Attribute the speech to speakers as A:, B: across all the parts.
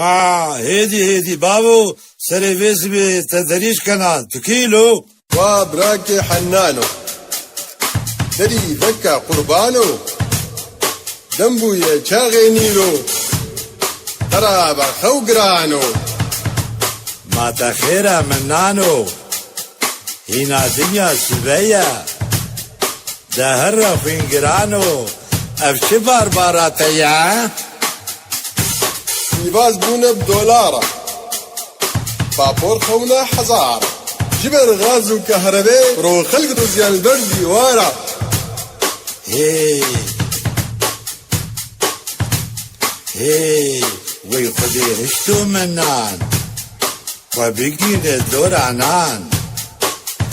A: هيدي بابو سريفيس بتدريش كنال تكيلو
B: براكي حنانو دري فكا قربانو دنبو يا شاغي نيلو ترى خوقرانو
A: ما تخيرا منانو هنا دنيا سبايا دهر فينجرانو افشي بارباراتيا
B: لباس بونا بدولارة بابور خونا حزارة جبر غاز وكهرباء رو خلق رزيان البردي وارا
A: هي ويخدي هشتو منان وبيجين الدور عنان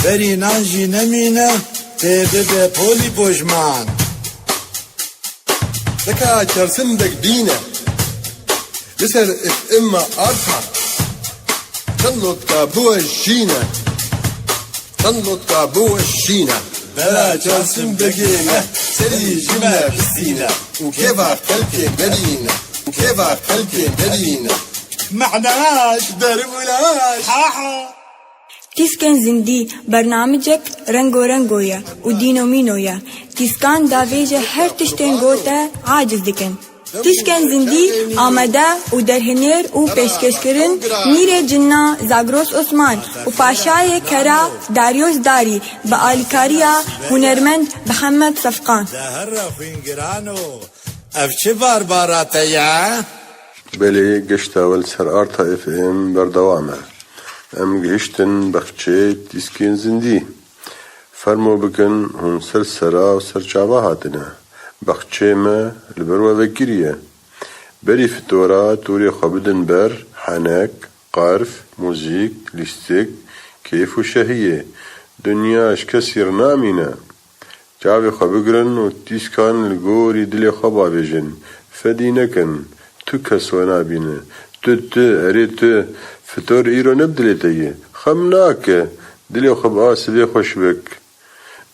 A: بري نانجي نمينة تبدأ بولي بوجمان
B: لكا كرسم دك دينا لسر اما ارفع تنلط كابو الشينا تنلط كابو الشينا بلا كرسم دقينا سري جمع بسينا وكيفا خلقي مدينة وكيفا خلقي مدينة
A: معناش دربولاش
C: تیسکن زندی برنامجک رنگو رنگویا و دینو مینویا تیسکان داویجه هر تشتین گوته عاجز دکن تیسکن زندی آمده و درهنر و پیشکش کرن میر جنا زاگروس عثمان و پاشای کرا داریوس داری با آلیکاریا هنرمند محمد صفقان
A: دهر فینگرانو افچه بارباراتيا
B: بلي قشتا والسر ارتا اف ام بردوامه ام قشتن بخشي تيسكين زندي فرمو بكن هون سر سرا و سر چاوا هاتنا بخشي ما البروة وكرية بري فتورا توري خبدن بر حنك قارف موزيك لستيك كيف وشهية دنيا اشكسير نامينا جاوي خبقرن و تيسكان الغوري دلي خبا بيجن فدينكن تكس ونابينا اريت فتور ايرو نبدلتي خمناك دلي خبا سبي خوشبك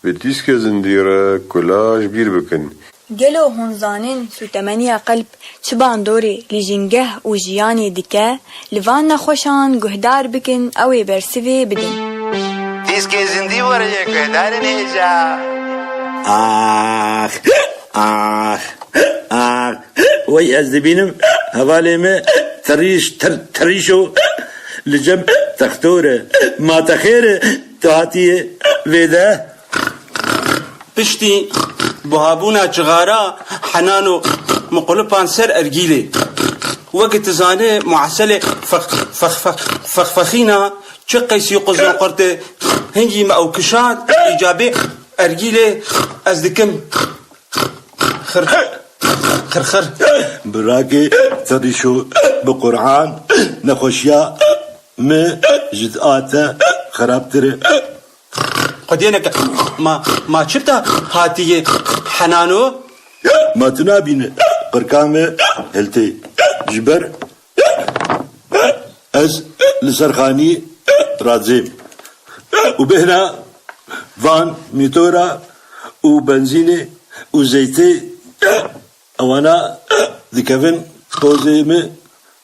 B: بتيسك زنديرة كلاش بير بكن
C: گلو هنزانن سو تمنيا قلب چبان دوري لجنگه و جياني دكه لوان نخوشان گهدار بكن اوي برسوي بدن
D: تيسك زندي وريا گهدار نيجا
A: وي أزدبينم هوالي ما تريشو لجم تختورة ما تخير تهاتي ويدا
E: بشتي بهابونا جغارا حنانو مقلبان سر أرجيلي وقت زانه معسلة فخفخينا چقيس يقزن قرده هنجي ما او كشان إجابة أرجيلي أزدكم خرخر
A: براكي تريشو بقرآن نخوشيا ما جزءاته خرابتر
E: قدينك ما شفتا هاتي حنانو
A: ما تنابين قركامة هلتي جبر از لسرخاني رازيم وبهنا فان ميتورا وبنزيني وزيتي اوانا ذكفن طوزيمي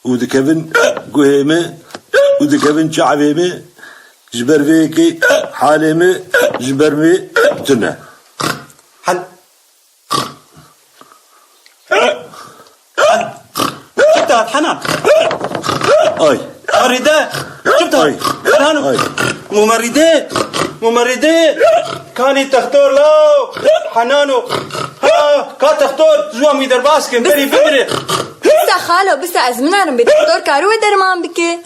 A: وذكفن قهيمي وذكفن شعبيمي جبر فيكي حاليمي جبر مي تنا
E: حل شفتها حنان
A: اي
E: مريدة شفتها حنانو ممرضة كاني تختور لو حنانو كا تختور زوامي درباسكن بري فمري
C: بسا خالو بسا ازمنارم بدكتور كارو درمان بكي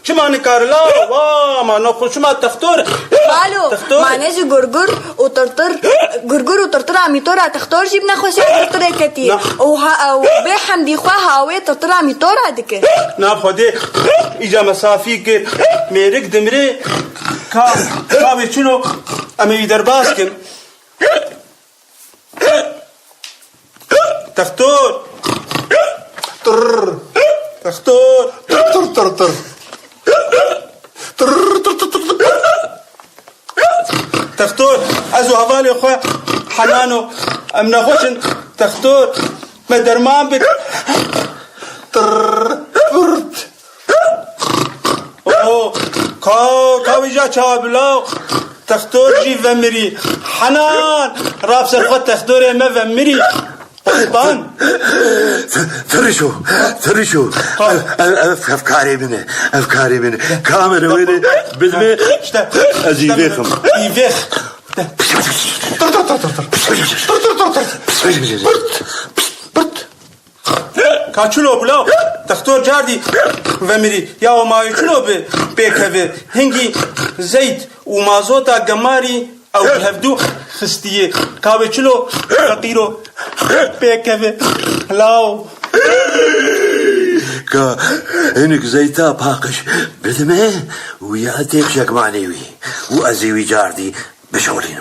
E: شما نكار لا ما نخل شما تختور
C: خالو ما نجي غرغر وطرطر عميتورا تختور جبنا خوشي ترطر كتير او بحمدي خوا هاوي ترطر عميتورا دك
E: نا خدي اجا مسافيك ميرك دمري كا شنو امي درباسكن تختور تختور تختور ازو هفالي خويا حنانو امنا خوشن تختور ما درمان بك كاوي جا شابلا تختور جي فمري حنان راب سرخت تختور ما فمري قطان
A: فرشو افكاري منه كاميرا وين بدمي ازيفيخم
E: يفيخ كاتشلو بلا تختور جاردي ومري يا وما يشلو بكفي هنجي زيت ومازوتا قماري او هفدو خستيه كاوتشلو فقيرو بكفي لاو
A: كا هنك زيتا باقش بدمي ويا تيخشك معنوي وازيوي جاردي بشغلي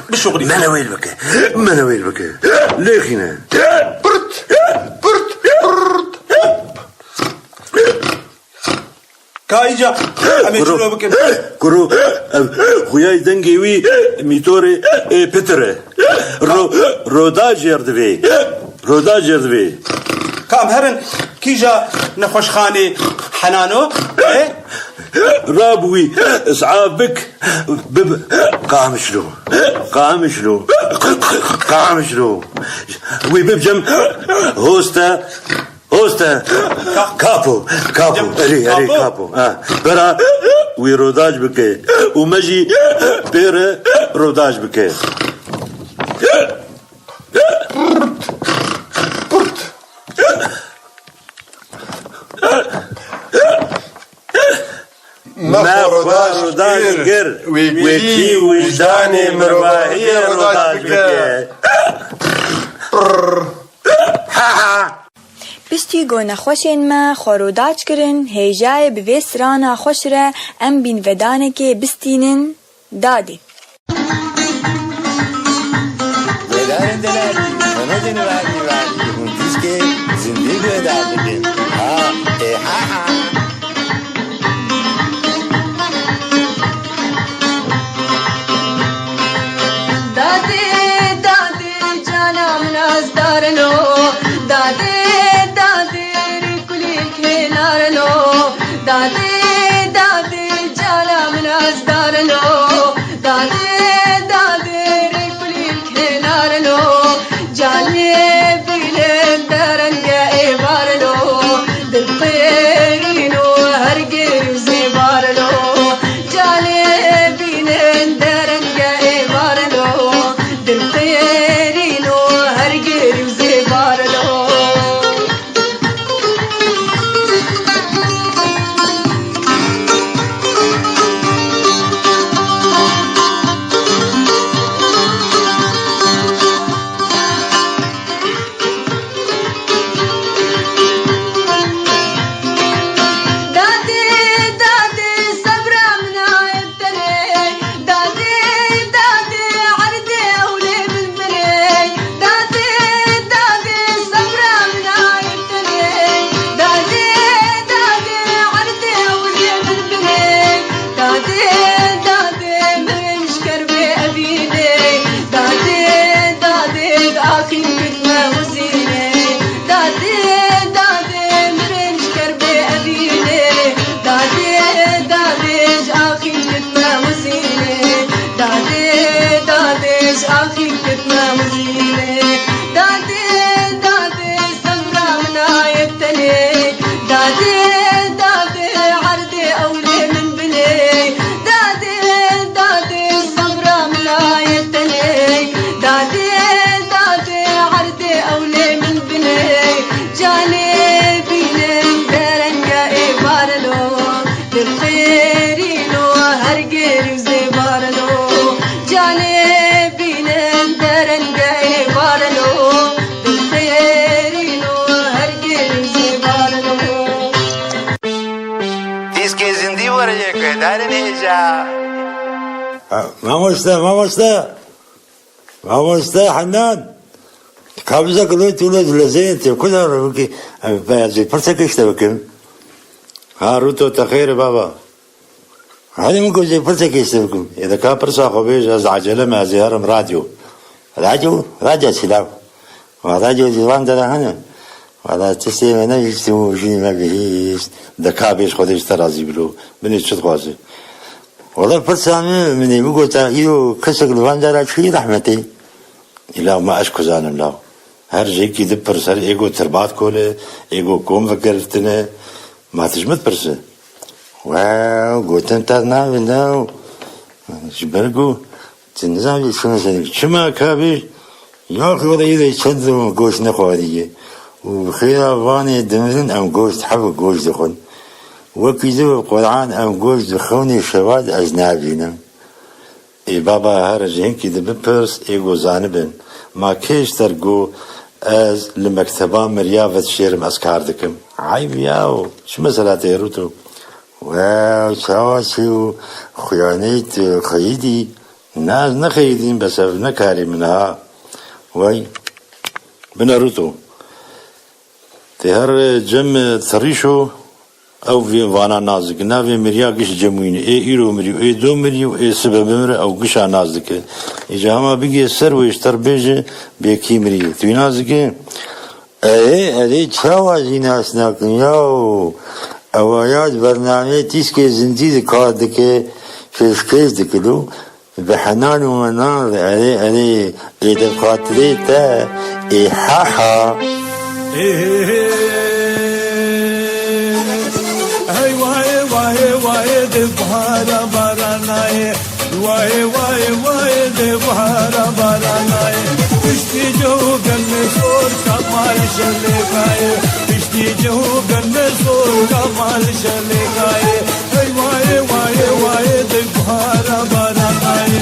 A: ما ويل بك ليخينا
B: برت
E: كايجا امشلو بك
A: كرو خويا دنگيوي ميتوري بيتر روداج يردوي
E: كام هرن كيجا نخوش خاني حنانو ايه
A: رابوي اسعابك قامشلو ويبجم هوستا كابو اري كابو برا وي روداج بك ومجي بير روداج بك ما روداج بك ويكي وجداني مرواحية روداج بك
C: پشتی گونه خوشین ما خوروداج کرن هیجای بویس رانا خوش را ام بین ودانه که بستینن دادی
D: ودارن دلالی ونزن وادی هونتیش که زندگی ودار بکن ها
F: دادی جانم نازدارنو دادی دادی جانم نازدارنو دادی ریکلی کنارنو جانی بیلن درنگ ایوارنو دل خیرینو هرگیر زیبارنو جانی بیلن درنگ ایوارنو دل خیرینو هرگیر زیبارنو
A: ما مشتا حنان قبضة قلت ولد لزين كلها ربكي زي فرصك يشتبكم هاروتو تخير بابا هذه ممكن زي فرصك يشتبكم إذا كان فرصة خبيز از عجلة ما زهرم راديو سلاو وراديو زوان ده هنا ولا تسي ما نجسمو شيء ما بهيش دكابيش خودش ترازي بلو بني شد خوازي والله فرسامي من يقول تايو كسر الفانجارة شيء رحمتي إلا ما أشكو زانم لا هر جيكي دبر سر إيجو تربات كله إيجو كوم فكرتنا ما تجمد برسه واو قلت أنت ناوي ناو جبرقو تنزامي شنو سنك شما كابي يا أخي وضع إذا يشدوا قوش نخوادية وخيرا فاني دمزن أم قوش تحب قوش دخون وكيزو القرآن أم قوش دخوني شواد أجنابينا إي بابا هرجين كي دببرس إيجو زانبن ما كيش ترقو از لمكتبا مريافة شيرم أسكار دكم عيب ياو شو مسألة تيروتو واو شواسيو خيانيت خيدي ناس نخيدين بس نكاري منها واي بناروتو تهر جم تريشو او في وانا نازك نافي مريا قش جموين اي ايرو مريو اي دو مريو اي سبب مر او قشا نازك اجاما بيجي سر ويشتر بيجي بيكي مريو توي نازك اي ادي تشاوازي ناس ناكن ياو اوایات برنامه تیسکه زندگی کردکه فیشکیز دکلو به حنان و منان علی ایده خاطری تا ای ها ها
G: ای وای وای وای ده بهارا بارانای وای وای وای ده بهارا بارانای پشتی جو گن سور کمال شلگای پشتی جو گن سور کمال شلگای ای وای وای وای ده بهارا بارانای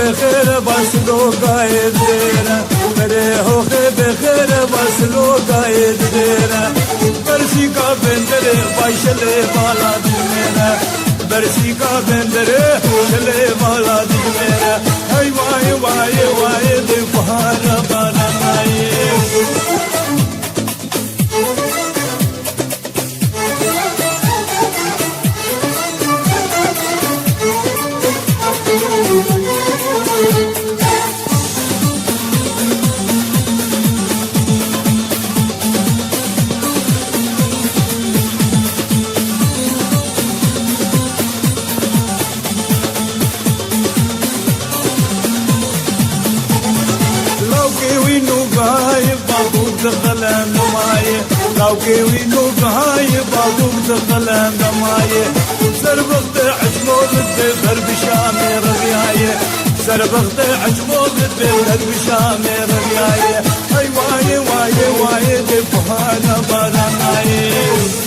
G: بخير بس لو قايد دينا مريحو بخير بس لو قايد دينا برسي کا بندر بايشلي بالا دينا برسي کا بندر شلي بالا دينا هاي واي واي واي دي بهار بالا ناي دخلان دمايه لو كيوي نوبهاي باقوم دخلان دمايه سربخت عجمود الدبر بشامي رغيايه سربخت عجمود الدبر بشامي رغيايه اي واي واي واي دبهانا برانايه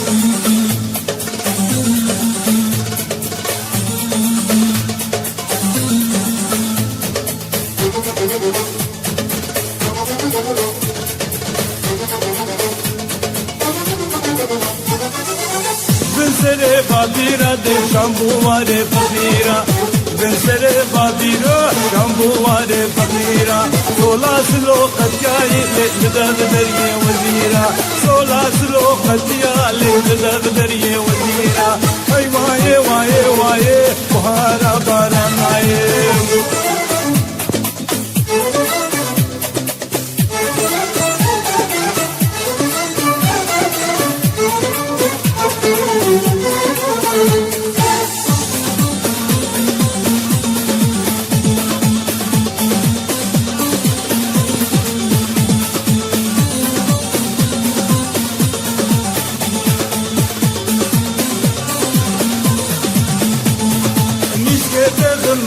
G: بنسري فابيرا دي شامبو واري فقيرا بنسري فابيرا شامبو واري فقيرا سولا سلو قدياي لدغ دري وزيرا سولا سلو قدياي لدغ دري وزيرا اي واي واي واي بهارا باراناي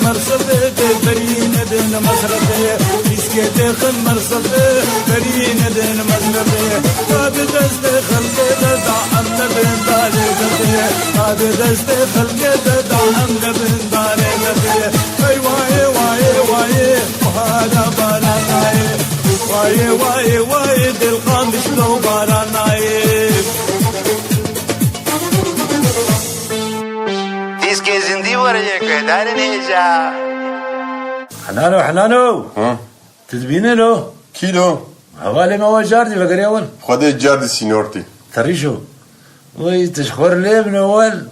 G: مرصد برين دين مسرده اسكت خن مرصد برين دين مسرده قاد دست خلق دعم لبن داره دده قاد دست خلق دعم لبن داره دده اي واي واي واي وهذا باراناي واي واي واي دل قامش لو باراناي
D: تيسكي زندي ورجك داري نيجا
A: حنانو حنانو تدبينه له
B: كيلو
A: حوالي ما هو جاردي فقر اول
B: خذ جاردي سينورتي
A: تريشو وي تشخور ليه من اول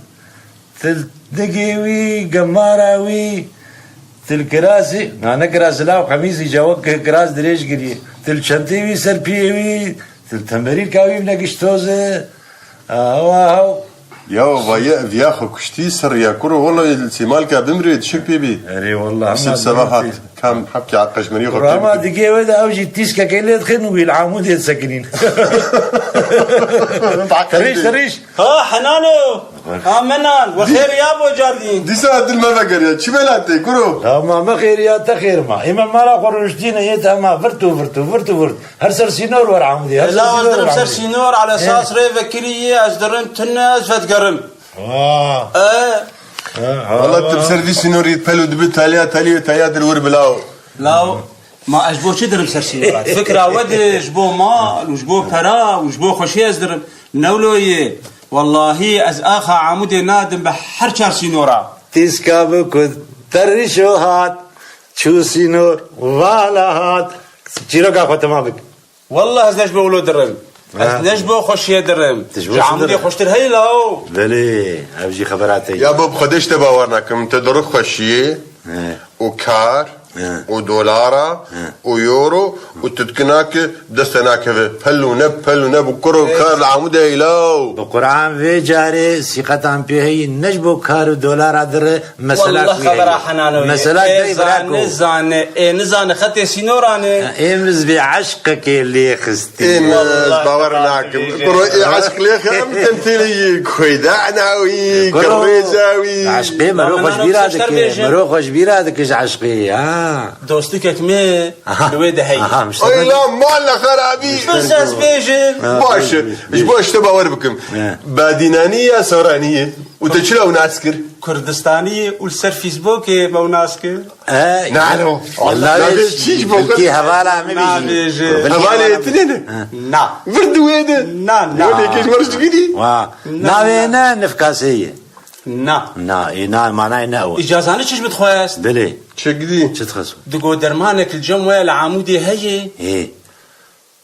A: تل دقيوي قماراوي تل كراسي أنا كراس لا وقميصي جاوك كراس دريش قري تل شنتيوي سربيوي تل تمرير كاوي مناقش توزة هاو
B: ياو فيا خو كشتي سر يا كرو والله السمال كا بمريد شك بيبي
A: أري والله
B: سباحات كم حبكي على قشمري خو
A: راما دقيقة وده أوجي تيسكا كيلي تخنو بالعمود يتسكنين تريش
E: ها حنانو ها منان وخير يا ابو جاردين
B: دي ساعة ما فكر يا شو بلاتي كرو
A: ما خير يا تخير ما إما ما لا قرشتينا يتا ما فرتو هر سر سينور ور عمودي
E: لا أصدرم سر سينور على أساس ريفا كريه أصدرم تنا أزفت قرم
B: والله تبصر دي سينور يتفلو دبت تاليا الور بلاو
E: لا ما أجبو شدرم سر سينور فكرة ودي جبو مال وجبو برا وجبو خوشي أصدرم نولوي والله از آخا عمودي نادم بحر چار سينورا
A: تيسكا بكد ترشو هات شو سينور والا هات چيرو كا ختما بك
E: والله از نجبو ولو درم از نجبو خوشي درم عمودي خوشتر هاي لاو
A: بلي أبجي خبراتي
B: يا باب خدش تباورناكم تدرك خوشيه وكار ودولارا ويورو وتتكناك دستناك بلو نب وكرو كار العمود هيلاو
A: بقرآن في جاري سيقتان بيهي نجبو كارو دولار در مسلاك
E: والله خبر حنانو
A: مسلاك داي براكو
E: نزان خطي سينوراني
A: امز بعشقك اللي خستي
B: امز باورناكم كرو عشق ليخ ام تمثيلي كويدعنا وي كريزاوي
A: عشقي مروخش بيرادك عشقي
E: دوستك كمي لويده هي
B: اي لا مال خرابي
E: بس از بيجن
B: باش ايش باش تباور بكم بادينانيه سورانيه وتشلو ناسكر
E: كردستاني والسر فيسبوك موناسكر
B: نعم
A: والله شيش بوكي هوالا ما
E: بيجي
B: هوالا تنين
E: نا
B: فردو هذا
E: نا
B: ولا كيش مرش تقولي
A: ناوينا نفكاسيه
E: نا
A: معناه ناوي
E: اجازاني چش بتخواست
A: بلي
B: شقدي
A: تتخسو
E: دقو درمانك الجموة العمودي هي
A: ايه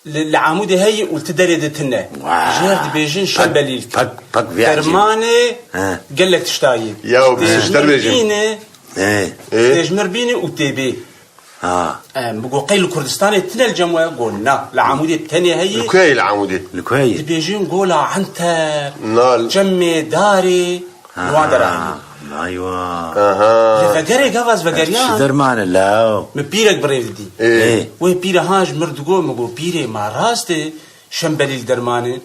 E: العمودي هي والتدري دتنا جهد بيجين شمبليل
A: بك
E: درماني قال لك تشتاي
B: ياو بس بيجين
A: ايه
E: تجمر بيني وتبي بقول قيل الكردستاني تنا الجموة قلنا العمودي الثانية هي
B: الكوي العمودي
E: بيجين قولا عنتر
B: نال
E: جمي داري نوادراني
A: ايوه
E: فقري قفز فقريان
A: درمان لا
E: مبيرك بريفدي
B: ايه
E: وي بيرا هاج مردقو مقو بيري ما راستي شمبليل درماني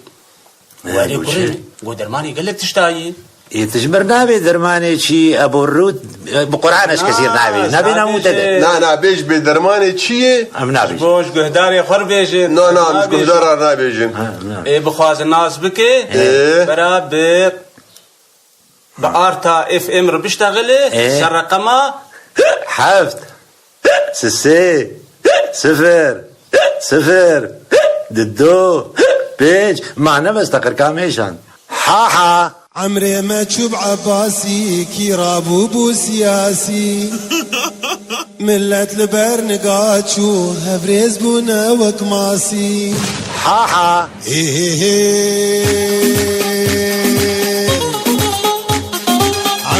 E: واري قري قو درماني قال لك تشتاين
A: تجمر نابي درماني شي ابو الروت بقرآن اش كثير نابي نموت
B: نا بيج بدرماني شي
A: ام نابي
E: بوش قهداري خور بيجن
B: نا مش قهدار نا بيجن
E: ايه بخواز الناس بكي برابر بارتا اف ام بيشتغل سر رقمها
A: حفت سسي صفر ددو بيج معنا بس تقر كاميشان حاحا
H: عمري ما تشوب عباسي كي رابو بو سياسي ملت لبرنقات شو هبريز بونا وكماسي
A: حاحا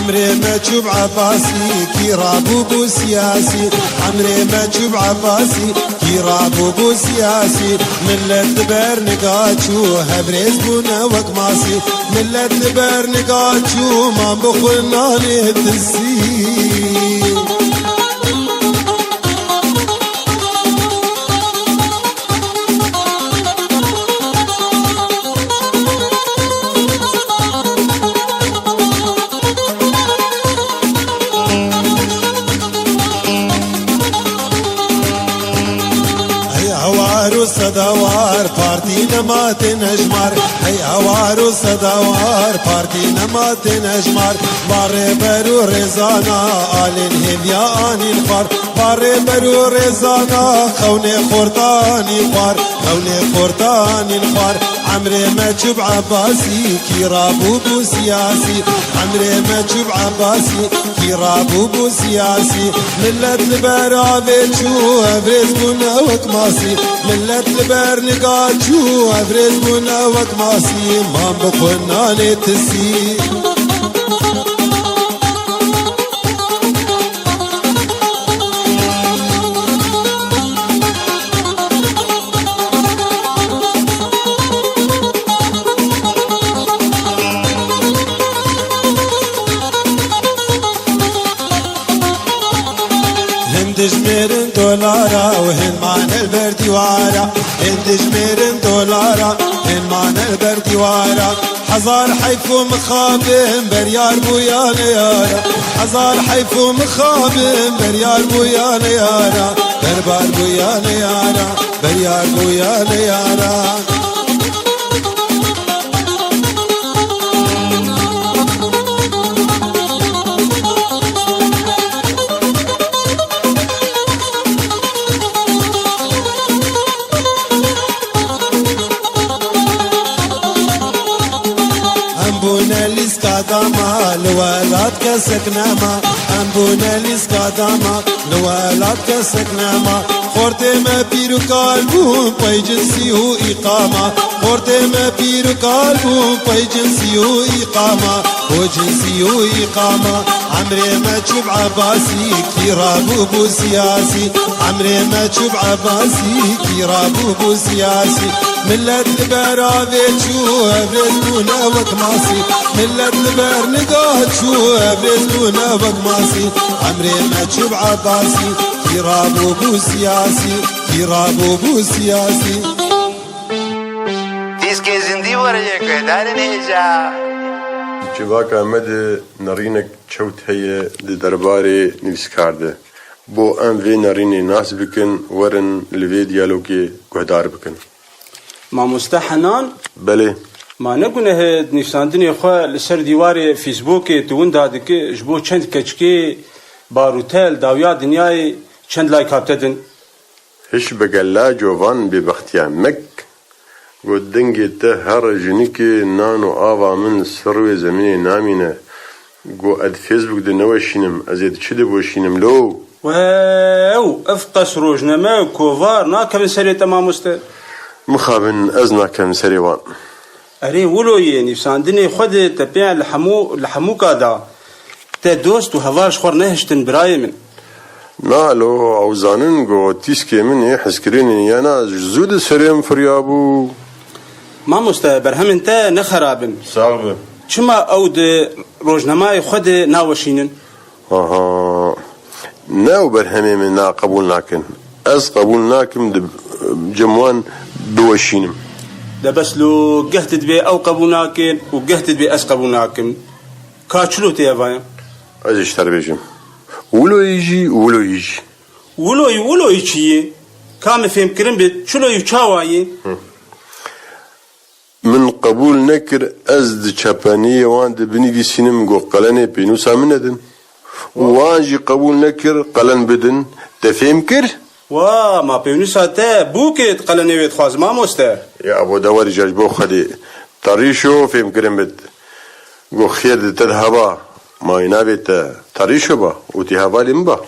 H: عمري ما تشوب عباسي كي رابو بو سياسي عمري ما تشوب عباسي كي رابو بو سياسي ملت برنقات شو هبريز بونا وكماسي ملت برنقات شو ما بخلنا نهتسي صدوار بارتي نما تنجمر هي هوار صدوار بارتي نما تنجمر بار برو رزانا آلين هديا آني الفار بار برو رزانا خوني خورتاني الفار خوني خورتاني الفار عمري ما تشوب عباسي كي رابو بو سياسي عمري ما تشوب عباسي كي رابو بو سياسي ملت البرابي شو ابرز بنا وكماسي ملت البرنقات شو ابرز بنا وكماسي ما بقولنا نتسي وهن معنا البرديوارة هن تجميرن دولارة هن معنا البرديوارة حزار حيف ومخابن بريار بويا ليارة حزار حيف ومخابن بريار بويا ليارة دربار بويا ليارة بريار بويا ليارة أمبونا لسكاداما لولاد كسكناما أمبونا لسكاداما لولاد كسكناما خورتي ما بيرو قلبو باي جنسي هو إقامة خورتي ما بيرو قلبو باي جنسي هو إقامة هو جنسي هو إقامة عمري ما تشوف عباسي كي رابو بو سياسي عمري ما تشوف عباسي كي رابو بو سياسي ملت البرابي شو برزلونا وكماسي ملت البر نقاط شو برزلونا وكماسي عمري ما تشوف عباسي كي رابو بو سياسي كي رابو بو سياسي
D: تیسکه زندی وره که داره نیجا
B: جواک آمد نرینک چوت هیه دی درباره نویسکارده بو ام وی نرینی ناس بکن ورن لوی دیالوگی گهدار بکن
E: مامۆستا حەنان
B: بله
E: ما نەگونە نویساندنی خۆ لەسەر دیواری فیسبووکێ تووندا دکە ji بۆ چەند کەچکێ باروتەل داویا دنیای چەند لای کاپتەدن
B: هش بگلا جوان ببختیا مک گو دنگی ته هر جنیکی نانو آوا من سروی زمین نامینه گو اد فیسبوک ده نوشینم ازید چی ده بوشینم لو
E: واو افقس ڕۆژنەمە و کۆڤار ناکەون سەرێتە مامۆستا
B: مخابن از ناکەم سەریوان
E: ئەرێ وڵۆیە نویساندنی خۆدت تە پێیان لە هەموو کادا تە دۆست و هەڤاش خۆڕ نەهشتن برایە من
B: نالو او زانن گو تیسکی من حسکرین یانا زود سریم فریابو
E: مامۆستا بەرهەمن تە نەخەرابن
B: ساغبه
E: چما ئەو ڕۆژنەمای خۆد ناوەشینن
B: آها ناو برهمي من نا قبول ناكن از قبول ناكم جموان بوشينم
E: دەبەست لۆ گەهتت بێ ئەو قبول ناکەن و گەهتت بێ ئەس قبول ناکەم کاچلۆ تێڤایە
B: از اشتر بيجم ولو يجي ولو يجي
E: وڵۆی چییە کامە فێمکردن بێت چلۆی و چاوایە
B: من قبول نكر از د چپاني وان د بني دي سينم جو قلنه بينوسا مندن وانجي قبول نكر قلن بدن تفهم كر
E: وا ما پێویستە تە بووکێت قەلەنەوێت خواز مامۆستا
B: يا ابو دور جاج بو خدي طريشو فهم كرم بد جو خير تذهبا ما ينابت طريشو با وتهابا لمبا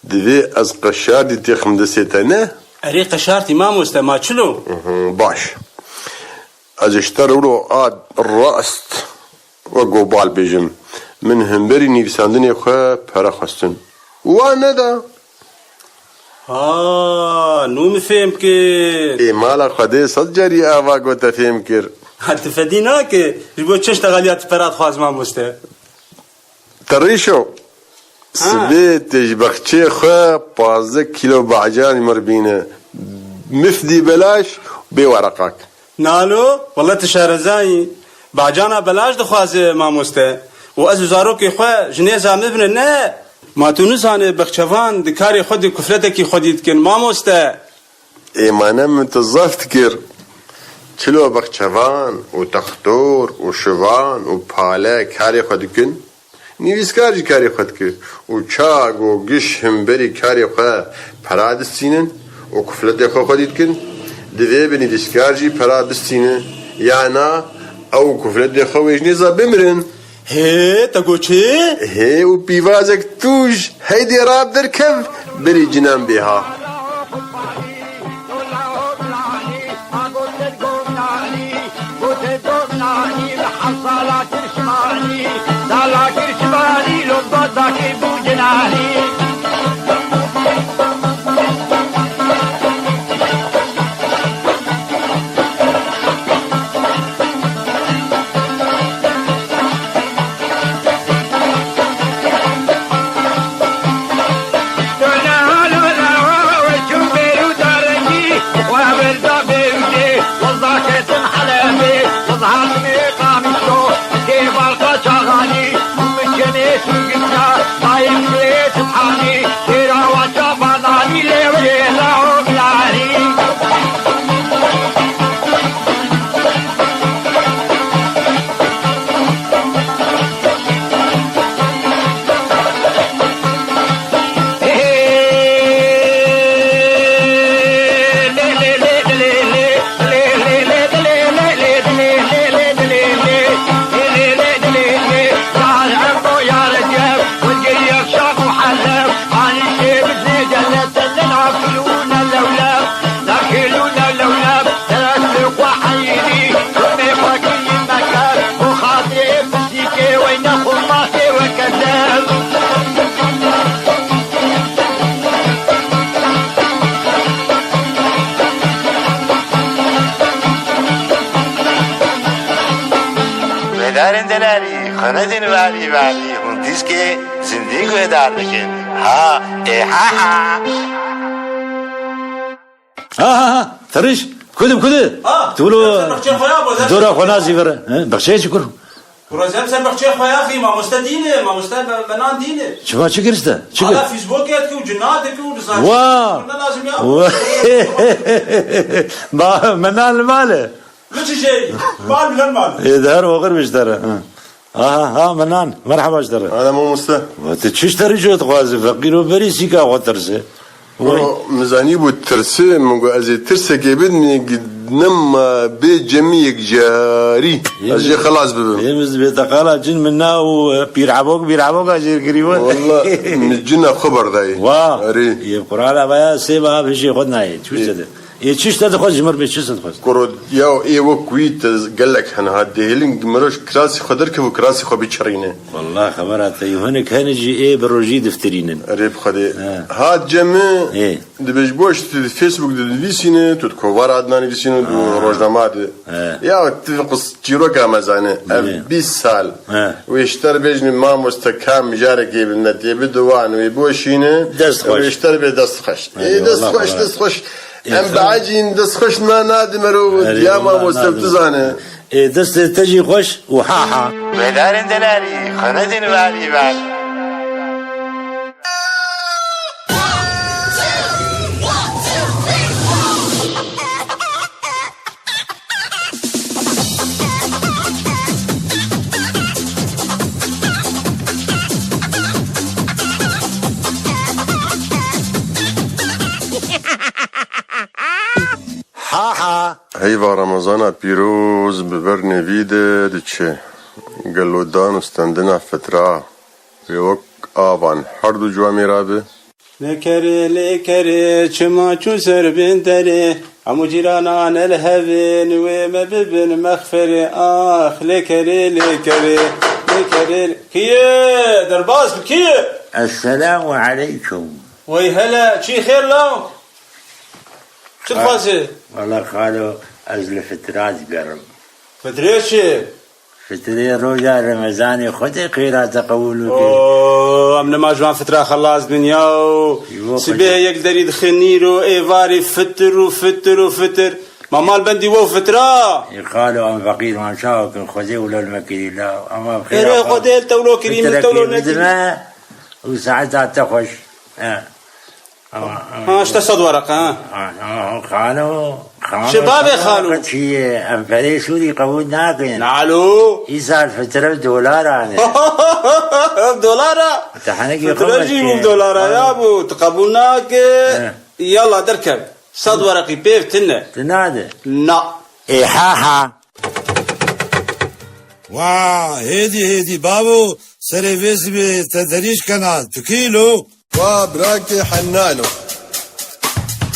B: دي از قشار دي تخم دسيتنا
E: ئەرێ قەشارتی مامۆستا ما چلۆ
B: باش از اشتروا عاد الرأست وقوبال بيجم من همبري نيفساندني خوا پرخستن وانا دا
E: نوم فهم کرد
B: اي مالا خده صد جاري آوا گو تفهم كر
E: هەتفەدی ناکە ji بۆ چەش تەغەلیات پەرات خواز مامۆستا
B: تريشو سبيتش بخشي خوا 15 كيلو بعجان مربينه مفدي بلاش بورقك
E: نالو والله تشارەزایی باجانا بەلاش دەخوازێ مامۆستا و ئەز و زارۆکی خۆ ژنێزا مبنە نە ما تو نزانێ بەخچەڤان دکاری خۆدی کوفرەتێکی خۆدی دکن مامۆستا
B: ايمانا متظفت كر چلو بخچوان و تختور و شوان و پاله کاری خود کن نویسکارجی کاری خود کن و چاگ و گش همبری کاری خود پراد استینن و کفلت خودید کن دوی به نویسکارجی پراد استینن یانا او کفلت خودش نیزا بمرن
E: هی تگو چی؟
B: هی و پیوازک توش هیدی راب در کف بری جنان بیها
D: دارن دلالي خندن بالي بالي هنديس كي زندگی دار لكن ها إيه ها
A: ها تريش كده تقولوا دورا خنازي برا بخشي شكر
E: ورزم سر بخشي خويا اخي ما مستدينه ما مستد بنان دينه
A: شو شكرسته
E: على فيسبوك ياتكو جناتك ودصار
A: واه
E: لازم يا
A: ما منال ماله
E: مش شيء مال من المال
A: يظهر وغير بيشترى ها منان مرحبا اشترى
B: أنا مو مستة
A: تشتري جو تغازي فقير وبري سيكا وترسه
B: مزاني بو ترسي منقو أزي ترسي كيبدني قد نما بيت جميع جاري أجي خلاص ببم
A: يمز بيتقالا جن منا وبيرعبوك أجير قريبا
B: والله من جنة خبر داي
A: واه يبقر على بايا سيبا بشي خدنا شو جده يتشيش تدخل جمر بيتشيش تدخل
B: كرود ياو ايوه كويت قال لك حنا هاد هيلين مروش كراسي خدرك وكراسي خو بيتشرينه
A: والله خبرات هناك هنجي ايه بروجي دفترين
B: ريب خدي هاد جمع دبجبوش الفيسبوك دلفيسينه تتكوار عدنان ديسينه روجنامات يا تفقس تيرو كامزانه 20 سال ويشتر بيجني ما مستكام جارك بالنت يبدوان ويبوشينه ويشتر بدستخش دستخش ام بعجين دستخش ما نادمرو يا ما مستبتزانه
A: دست تجي خوش وحاحا
D: ودارن دلالي خندن بالي بالي
B: هيفا رمضان بيروز ببرني فيدا دتشي قالو دانو استندنا فترة بيوك آبان حردو جوامي رابي
E: لكري چما چو سر بندري عمو جيرانا الهبين وما ببن مغفري لكري كيه درباز كيه
A: السلام عليكم
E: وي هلا شي خير لهم شو تفاصيل
A: والله خالو أزل فترات قرب
E: فتريشي
A: فتري روجا رمضان خد قيرات قولو
E: أمنا ما جوان فترة خلاص دنيا سبيه يقدر يدخنيرو ايفاري فتر ما مال بندي وو فترة
A: يقالوا أم فقير ما شاوك خذي ولا المكري لا أما
E: بخير إيه خذي تولو كريم تولو نجم
A: وساعتها تخش
E: اشتصد ورقة
A: خالو
E: شباب يا خالو
A: شي أنفري سوري قبول ناقين
E: نعلو
A: يسال فترة $1 عنه
E: $1
A: تحنقي
E: فترة جيبوا $1 يا أبو تقبلناك يلا دركب صد ورقي بيف
A: تنادي
E: لا
A: إيحاحا
H: واه هيدي بابو سريفيس بتدريج كنال تكيلو
B: وابراكي حنانو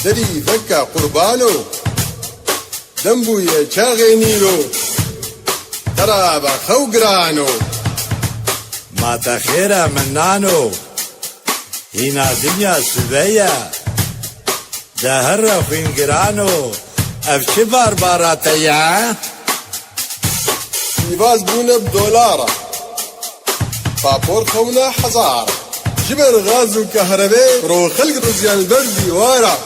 B: دري فكا قربانو دنبو يا شاغينيرو ترى بخوقرانو
H: ما تخيرا منانو هنا دنيا سبيا دهر خنقرانو افشي بارباراتيا
B: نيفاز بونا $1 بابور خونا $1000 جبر غاز وكهرباء رو خلق رزيان البردي وارع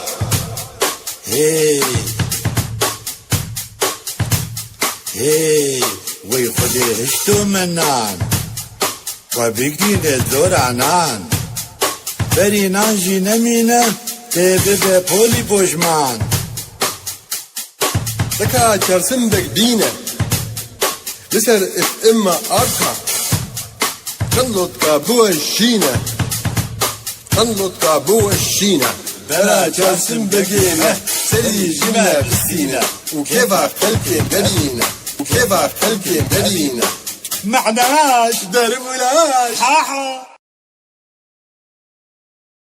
H: هي ويخدي هشتو منان وبيقين الدور عنان بري نانجي نمينة تبي بولي بوشمان
B: لكا كرسن دك بينا لسر اما اركا تنلط كابو الشينة تنلط كابو الشينة بلا جالسن بقيمة سري جمع بالسينة وكيفا خلقي مدينة
H: معناش دربولاش
G: حاحا